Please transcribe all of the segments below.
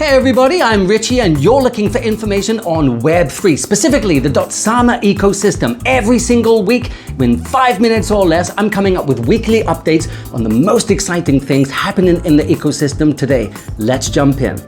Hey everybody, I'm Richie and you're looking for information on Web3, specifically the Dotsama ecosystem. Every single week, in 5 minutes or less, I'm coming up with weekly updates on the most exciting things happening in the ecosystem today. Let's jump in.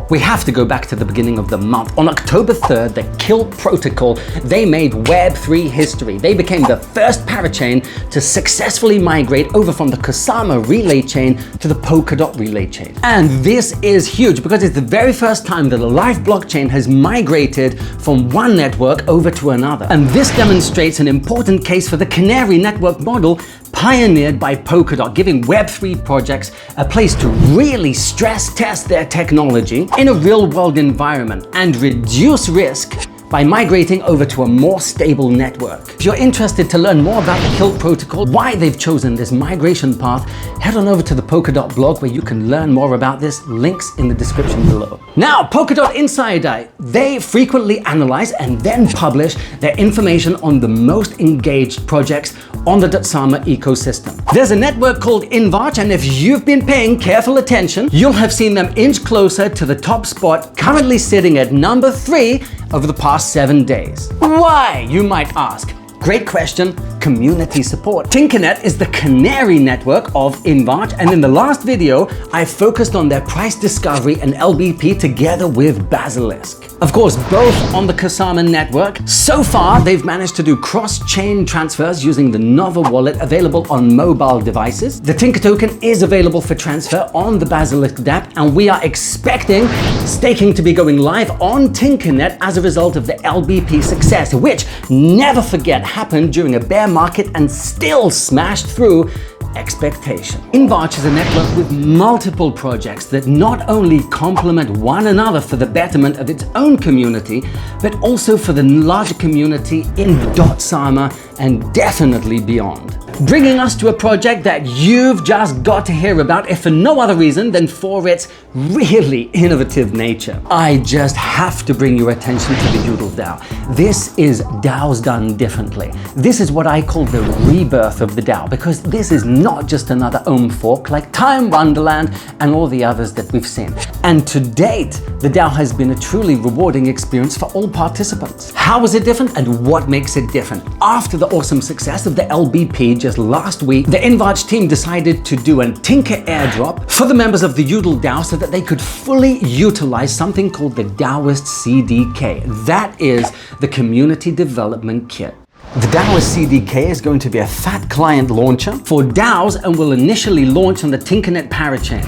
We have to go back to the beginning of the month. On October 3rd, the Kilt protocol, they made Web3 history. They became the first parachain to successfully migrate over from the Kusama relay chain to the Polkadot relay chain. And this is huge because it's the very first time that a live blockchain has migrated from one network over to another. And this demonstrates an important case for the Canary network model pioneered by Polkadot, giving Web3 projects a place to really stress test their technology in a real-world environment and reduce risk by migrating over to a more stable network. If you're interested to learn more about the Kilt protocol, why they've chosen this migration path, head on over to the Polkadot blog where you can learn more about this. Links in the description below. Now, Polkadot Insider, they frequently analyze and then publish their information on the most engaged projects on the Dotsama ecosystem. There's a network called InvArch, and if you've been paying careful attention, you'll have seen them inch closer to the top spot, currently sitting at number 3 over the past 7 days. Why, you might ask? Great question. Community support. Tinkernet is the canary network of InvArch, and in the last video, I focused on their price discovery and LBP together with Basilisk. Of course, both on the Kusama network. So far, they've managed to do cross-chain transfers using the Nova wallet available on mobile devices. The Tinker token is available for transfer on the Basilisk dApp, and we are expecting staking to be going live on Tinkernet as a result of the LBP success, which, never forget, happened during a bear market and still smashed through expectation. InvArch is a network with multiple projects that not only complement one another for the betterment of its own community, but also for the larger community in Dotsama and definitely beyond. Bringing us to a project that you've just got to hear about, if for no other reason than for its really innovative nature. I just have to bring your attention to the Udl DAO. This is DAOs done differently. This is what I call the rebirth of the DAO, because this is not just another Ohm fork like Time Wonderland and all the others that we've seen. And to date, the DAO has been a truly rewarding experience for all participants. How is it different and what makes it different? After the awesome success of the LBP just last week, the InvArch team decided to do a Tinker airdrop for the members of the Udl DAO so that they could fully utilize something called the DAOist CDK. That is the Community Development Kit. The DAOist CDK is going to be a fat client launcher for DAOs and will initially launch on the Tinkernet parachain.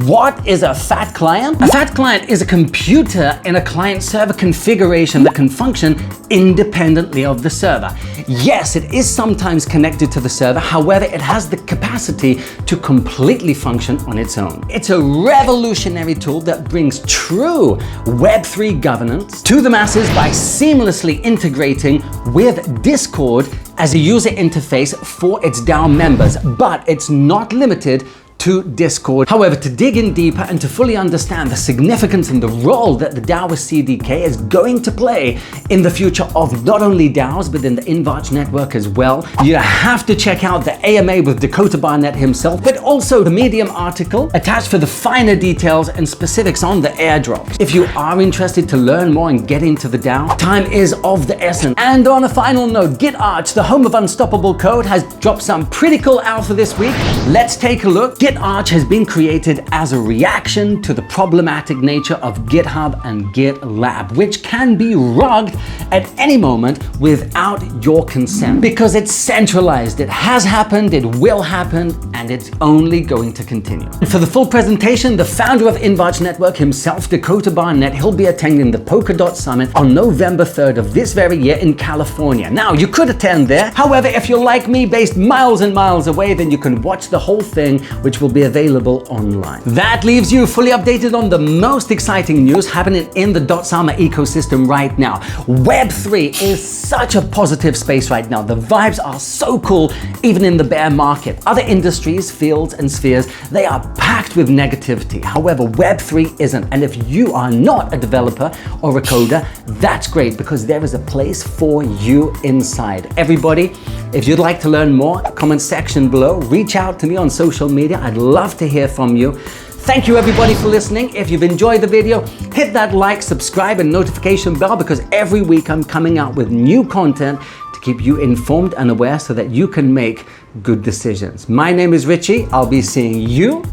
What is a fat client? A fat client is a computer in a client-server configuration that can function independently of the server. Yes, it is sometimes connected to the server, however, it has the capacity to completely function on its own. It's a revolutionary tool that brings true Web3 governance to the masses by seamlessly integrating with Discord as a user interface for its DAO members, but it's not limited to Discord. However, to dig in deeper and to fully understand the significance and the role that the DAOist CDK is going to play in the future of not only DAOs, but in the InvArch network as well, you have to check out the AMA with Dakota Barnett himself, but also the Medium article attached for the finer details and specifics on the airdrops. If you are interested to learn more and get into the DAO, time is of the essence. And on a final note, GetArch, the home of unstoppable code, has dropped some pretty cool alpha this week. Let's take a look. GetArch has been created as a reaction to the problematic nature of GitHub and GitLab, which can be rugged at any moment without your consent. Because it's centralized, it has happened, it will happen, and it's only going to continue. And for the full presentation, the founder of InvArch Network himself, Dakota Barnett, he'll be attending the Polkadot Summit on November 3rd of this very year in California. Now, you could attend there. However, if you're like me, based miles and miles away, then you can watch the whole thing, which will be available online. That leaves you fully updated on the most exciting news happening in the Dotsama ecosystem right now. Web3 is such a positive space right now. The vibes are so cool, even in the bear market. Other industries, fields, and spheres, they are packed with negativity. However, Web3 isn't. And if you are not a developer or a coder, that's great, because there is a place for you inside. Everybody, if you'd like to learn more, comment section below, reach out to me on social media. I'd love to hear from you. Thank you everybody for listening. If you've enjoyed the video, hit that like, subscribe, and notification bell, because every week I'm coming out with new content to keep you informed and aware so that you can make good decisions. My name is Richie. I'll be seeing you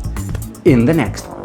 in the next one.